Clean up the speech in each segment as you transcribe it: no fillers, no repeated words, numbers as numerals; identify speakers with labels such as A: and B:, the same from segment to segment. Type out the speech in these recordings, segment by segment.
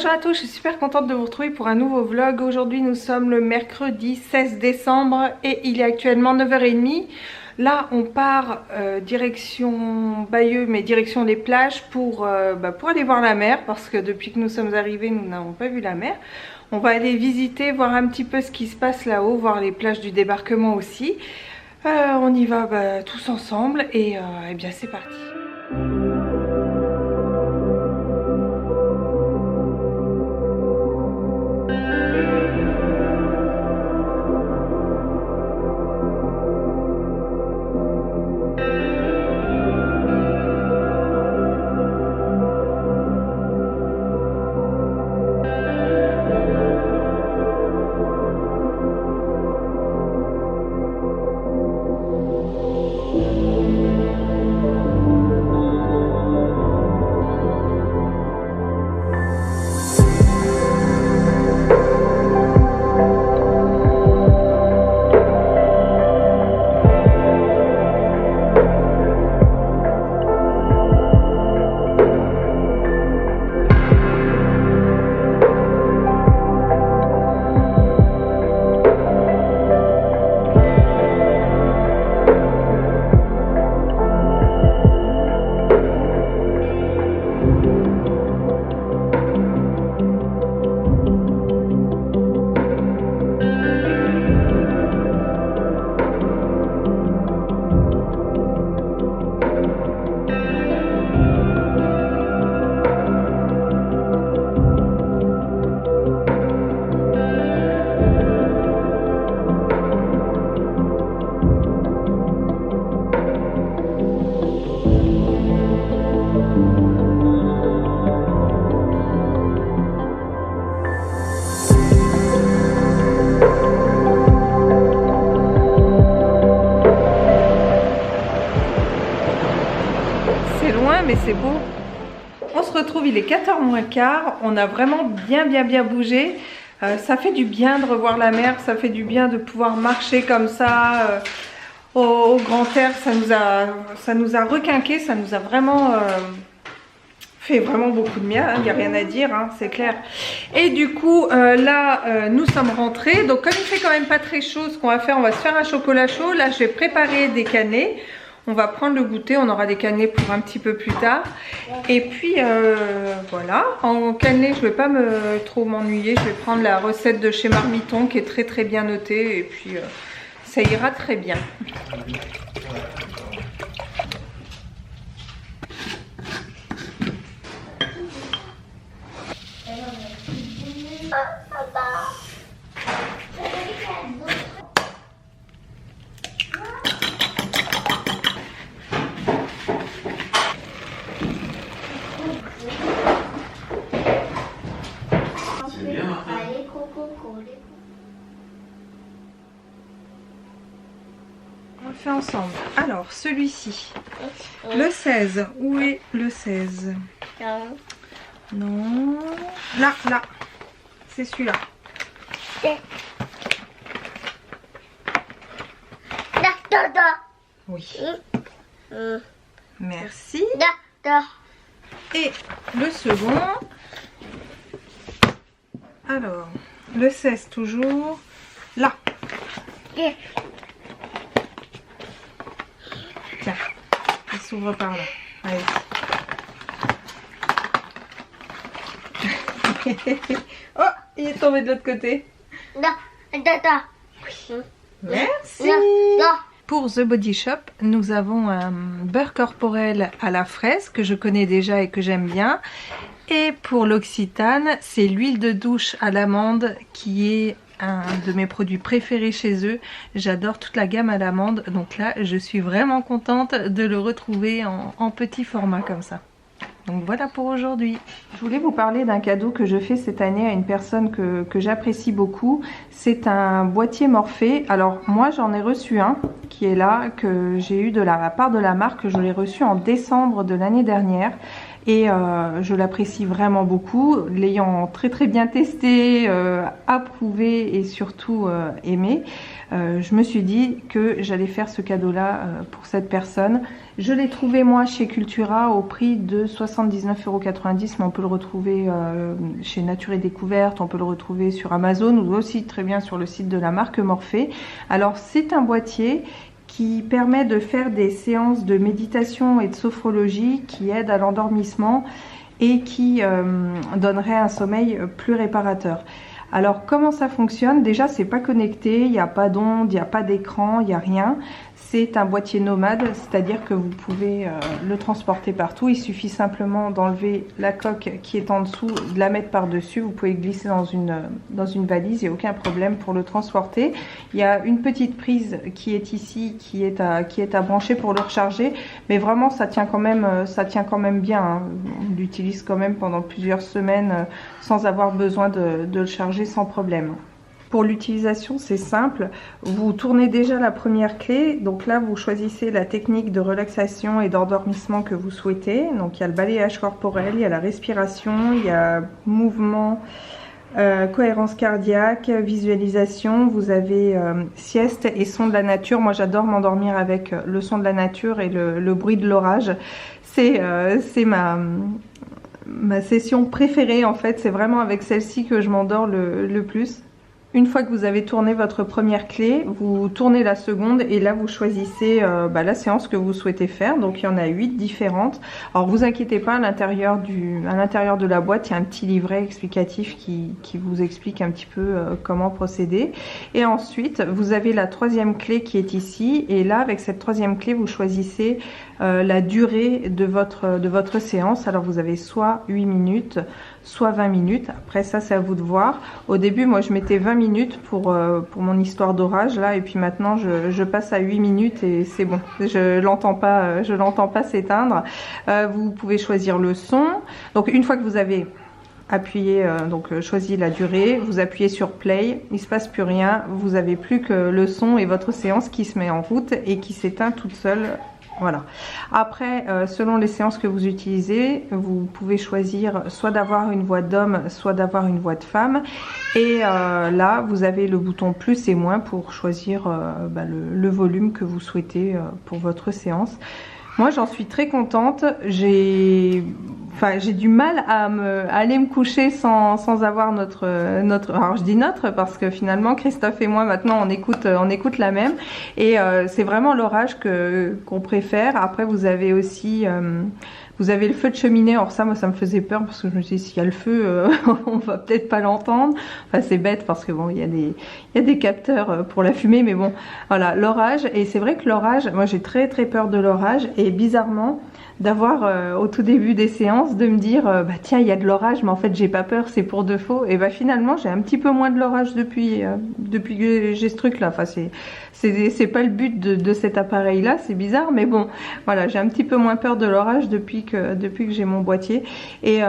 A: Bonjour à tous, je suis super contente de vous retrouver pour un nouveau vlog. Aujourd'hui nous sommes le mercredi 16 décembre et il est actuellement 9h30. Là on part direction Bayeux, mais direction les plages pour aller voir la mer, parce que depuis que nous sommes arrivés nous n'avons pas vu la mer. On va aller visiter, voir un petit peu ce qui se passe là-haut, voir les plages du débarquement aussi. On y va tous ensemble et bien c'est parti. Mais c'est beau. On se retrouve, il est 4h moins quart. On a vraiment bien bougé. Ça fait du bien de revoir la mer. Ça fait du bien de pouvoir marcher comme ça au grand air. Ça nous a requinqué. Ça nous a vraiment fait vraiment beaucoup de bien. Il n'y a rien à dire, hein, c'est clair. Et du coup, nous sommes rentrés. Donc comme il fait quand même pas très chaud, ce qu'on va faire, on va se faire un chocolat chaud. Là, je vais préparer des cannelés. On va prendre le goûter, on aura des cannelés pour un petit peu plus tard. Et puis voilà, en cannelé je ne vais pas trop m'ennuyer. Je vais prendre la recette de chez Marmiton qui est très bien notée. Et puis ça ira très bien. On le fait ensemble. Alors, celui-ci. Le 16. Où est le 16? Non. Là. C'est celui-là. Oui. Merci. Et le second. Alors, le 16 toujours. Là. Tiens, il s'ouvre par là. Allez. Oh, il est tombé de l'autre côté. Oui. Merci. Pour The Body Shop, nous avons un beurre corporel à la fraise que je connais déjà et que j'aime bien. Et pour l'Occitane, c'est l'huile de douche à l'amande qui est un de mes produits préférés chez eux. J'adore toute la gamme à l'amande. Donc là, je suis vraiment contente de le retrouver en petit format comme ça. Donc voilà pour aujourd'hui. Je voulais vous parler d'un cadeau que je fais cette année à une personne que j'apprécie beaucoup. C'est un boîtier Morphée. Alors moi j'en ai reçu un qui est là, que j'ai eu de la part de la marque. Je l'ai reçu en décembre de l'année dernière. et je l'apprécie vraiment beaucoup. L'ayant très bien testé, approuvé et surtout aimé, je me suis dit que j'allais faire ce cadeau-là pour cette personne. Je l'ai trouvé moi chez Cultura au prix de 79,90 €, mais on peut le retrouver chez Nature et Découverte, on peut le retrouver sur Amazon ou aussi très bien sur le site de la marque Morphée. Alors c'est un boîtier qui permet de faire des séances de méditation et de sophrologie qui aident à l'endormissement et qui donnerait un sommeil plus réparateur. Alors comment ça fonctionne? Déjà c'est pas connecté, il n'y a pas d'onde, il n'y a pas d'écran, il n'y a rien. C'est un boîtier nomade, c'est-à-dire que vous pouvez le transporter partout. Il suffit simplement d'enlever la coque qui est en dessous, de la mettre par-dessus. Vous pouvez glisser dans une valise, il n'y a aucun problème pour le transporter. Il y a une petite prise qui est ici, qui est à brancher pour le recharger. Mais vraiment, ça tient quand même bien, hein. On l'utilise quand même pendant plusieurs semaines sans avoir besoin de le charger sans problème. Pour l'utilisation, c'est simple. Vous tournez déjà la première clé. Donc là, vous choisissez la technique de relaxation et d'endormissement que vous souhaitez. Donc il y a le balayage corporel, il y a la respiration, il y a mouvement, cohérence cardiaque, visualisation. Vous avez sieste et son de la nature. Moi, j'adore m'endormir avec le son de la nature et le bruit de l'orage. C'est ma session préférée en fait. C'est vraiment avec celle-ci que je m'endors le plus. Une fois que vous avez tourné votre première clé, vous tournez la seconde et là vous choisissez la séance que vous souhaitez faire. Donc il y en a 8 différentes. Alors vous inquiétez pas, à l'intérieur de la boîte, il y a un petit livret explicatif qui vous explique un petit peu comment procéder. Et ensuite, vous avez la troisième clé qui est ici. Et là, avec cette troisième clé, vous choisissez la durée de votre séance. Alors vous avez soit 8 minutes, soit 20 minutes. Après ça, c'est à vous de voir. Au début, moi, je mettais 20 minutes pour mon histoire d'orage là, et puis maintenant, je passe à 8 minutes et c'est bon. Je l'entends pas s'éteindre. Vous pouvez choisir le son. Donc, une fois que vous avez appuyé, choisi la durée, vous appuyez sur play, il se passe plus rien. Vous avez plus que le son et votre séance qui se met en route et qui s'éteint toute seule. Voilà. Après, selon les séances que vous utilisez, vous pouvez choisir soit d'avoir une voix d'homme, soit d'avoir une voix de femme. Et là, vous avez le bouton plus et moins pour choisir le volume que vous souhaitez pour votre séance. Moi, j'en suis très contente. J'ai du mal à aller me coucher sans avoir notre. Alors je dis notre parce que finalement Christophe et moi maintenant on écoute la même. Et c'est vraiment l'orage qu'on préfère. Après vous avez aussi vous avez le feu de cheminée. Alors ça, moi ça me faisait peur parce que je me suis dit s'il y a le feu, on va peut-être pas l'entendre. Enfin c'est bête parce que bon il y a des capteurs pour la fumée, mais bon voilà l'orage. Et c'est vrai que l'orage, moi j'ai très peur de l'orage et bizarrement d'avoir au tout début des séances de me dire tiens il y a de l'orage mais en fait j'ai pas peur, c'est pour de faux. Et finalement j'ai un petit peu moins de l'orage depuis que j'ai ce truc là. Enfin c'est pas le but de cet appareil là, c'est bizarre mais bon voilà, j'ai un petit peu moins peur de l'orage depuis que j'ai mon boîtier. Et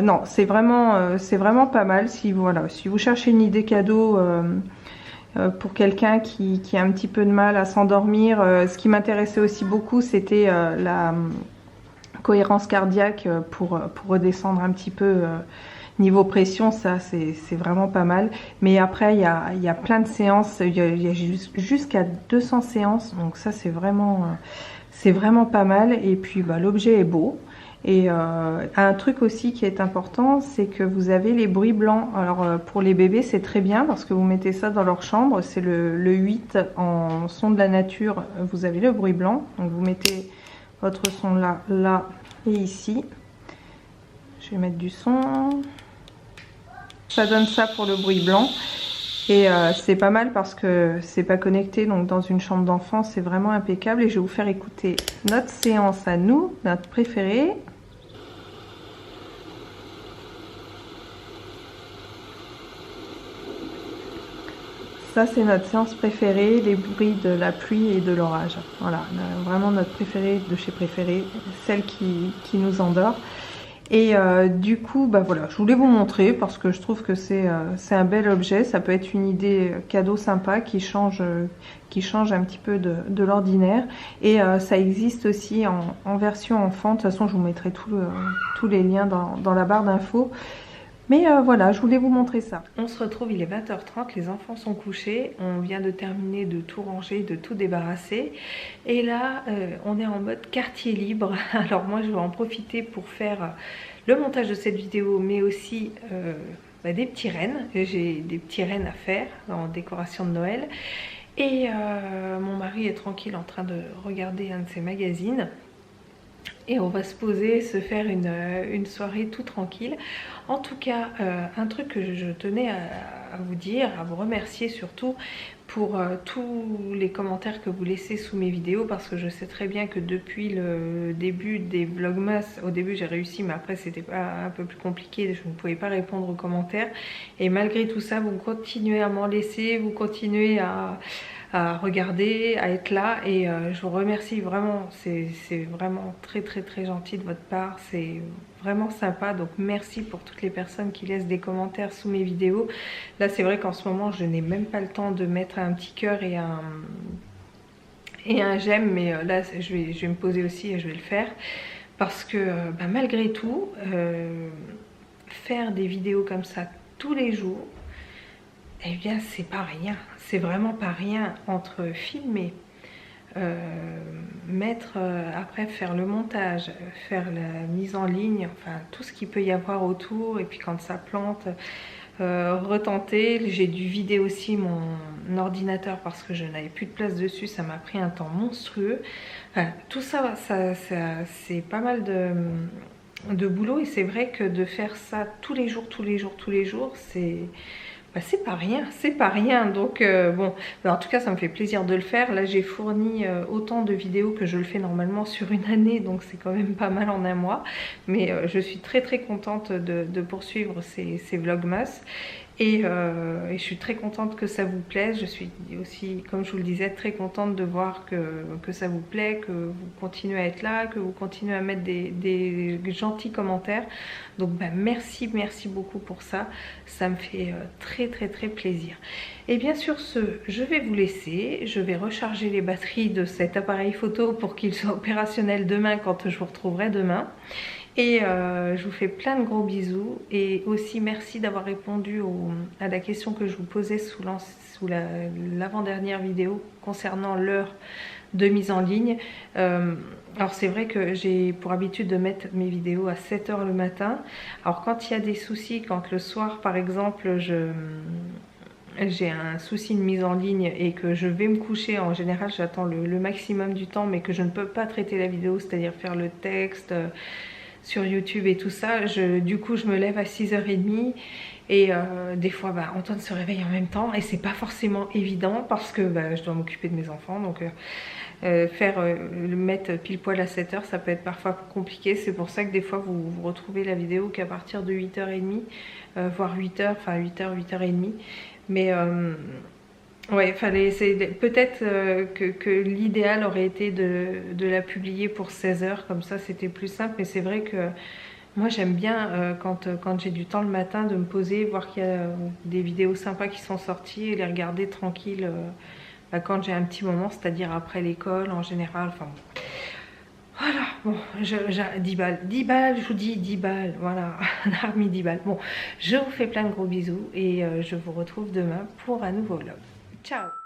A: non c'est vraiment pas mal si vous cherchez une idée cadeau pour quelqu'un qui a un petit peu de mal à s'endormir. Ce qui m'intéressait aussi beaucoup c'était la cohérence cardiaque pour redescendre un petit peu niveau pression. Ça c'est vraiment pas mal. Mais après il y a plein de séances, il y a jusqu'à 200 séances, donc ça c'est vraiment pas mal. Et puis l'objet est beau. Et un truc aussi qui est important, c'est que vous avez les bruits blancs. Alors pour les bébés c'est très bien parce que vous mettez ça dans leur chambre. C'est le 8 en son de la nature, vous avez le bruit blanc. Donc vous mettez votre son là et ici. Je vais mettre du son. Ça donne ça pour le bruit blanc. Et c'est pas mal parce que c'est pas connecté, donc dans une chambre d'enfant c'est vraiment impeccable. Et je vais vous faire écouter notre séance à nous, notre préférée. Ça c'est notre séance préférée, les bruits de la pluie et de l'orage. Voilà, vraiment notre préférée de chez préférée, celle qui nous endort. Et du coup, bah voilà, je voulais vous montrer parce que je trouve que c'est un bel objet. Ça peut être une idée cadeau sympa qui change un petit peu de l'ordinaire. Et ça existe aussi en version enfant. De toute façon, je vous mettrai tous les liens dans la barre d'infos. Mais voilà, je voulais vous montrer ça. On se retrouve, il est 20h30, les enfants sont couchés, on vient de terminer de tout ranger, de tout débarrasser. Et là, on est en mode quartier libre. Alors moi, je vais en profiter pour faire le montage de cette vidéo, mais aussi des petits rennes. J'ai des petits rennes à faire en décoration de Noël. Et mon mari est tranquille en train de regarder un de ses magazines. Et on va se poser, se faire une soirée tout tranquille. En tout cas, un truc que je tenais à vous dire, à vous remercier surtout pour tous les commentaires que vous laissez sous mes vidéos, parce que je sais très bien que depuis le début des Vlogmas, au début j'ai réussi, mais après c'était un peu plus compliqué, je ne pouvais pas répondre aux commentaires. Et malgré tout ça, vous continuez à m'en laisser, vous continuez à regarder, à être là, et je vous remercie vraiment, c'est vraiment très très très gentil de votre part, c'est vraiment sympa. Donc merci pour toutes les personnes qui laissent des commentaires sous mes vidéos. Là c'est vrai qu'en ce moment je n'ai même pas le temps de mettre un petit cœur et un j'aime, mais là je vais me poser aussi et je vais le faire parce que malgré tout faire des vidéos comme ça tous les jours, eh bien c'est pas rien, c'est vraiment pas rien. Entre filmer, après faire le montage, faire la mise en ligne, enfin tout ce qu'il peut y avoir autour, et puis quand ça plante, retenter. J'ai dû vider aussi mon ordinateur parce que je n'avais plus de place dessus, ça m'a pris un temps monstrueux. Enfin, tout ça, c'est pas mal de boulot, et c'est vrai que de faire ça tous les jours, c'est pas rien, c'est pas rien. Donc bon, en tout cas ça me fait plaisir de le faire. Là j'ai fourni autant de vidéos que je le fais normalement sur une année, donc c'est quand même pas mal en un mois. Mais je suis très très contente de poursuivre ces Vlogmas. Et je suis très contente que ça vous plaise. Je suis aussi, comme je vous le disais, très contente de voir que ça vous plaît, que vous continuez à être là, que vous continuez à mettre des gentils commentaires. Donc merci, merci beaucoup pour ça. Ça me fait très très très plaisir. Et bien sur ce, je vais vous laisser. Je vais recharger les batteries de cet appareil photo pour qu'il soit opérationnel demain quand je vous retrouverai demain. Et je vous fais plein de gros bisous, et aussi merci d'avoir répondu à la question que je vous posais sous l'avant-dernière vidéo concernant l'heure de mise en ligne. Alors c'est vrai que j'ai pour habitude de mettre mes vidéos à 7 h le matin. Alors quand il y a des soucis, quand le soir par exemple j'ai un souci de mise en ligne et que je vais me coucher, en général j'attends le maximum du temps, mais que je ne peux pas traiter la vidéo, c'est-à-dire faire le texte sur YouTube et tout ça, du coup je me lève à 6h30, et des fois Antoine se réveille en même temps, et c'est pas forcément évident parce que je dois m'occuper de mes enfants, donc le mettre pile poil à 7 h, ça peut être parfois compliqué. C'est pour ça que des fois vous retrouvez la vidéo qu'à partir de 8h30, voire 8h, enfin 8h, 8h30. Mais ouais, peut-être que l'idéal aurait été de la publier pour 16 h, comme ça c'était plus simple. Mais c'est vrai que moi j'aime bien quand j'ai du temps le matin de me poser, voir qu'il y a des vidéos sympas qui sont sorties, et les regarder tranquille quand j'ai un petit moment, c'est-à-dire après l'école en général. Enfin voilà, bon, 10 balles, 10 balles, je vous dis 10 balles, voilà, on a remis 10 balles. Bon, je vous fais plein de gros bisous, et je vous retrouve demain pour un nouveau vlog. Ciao!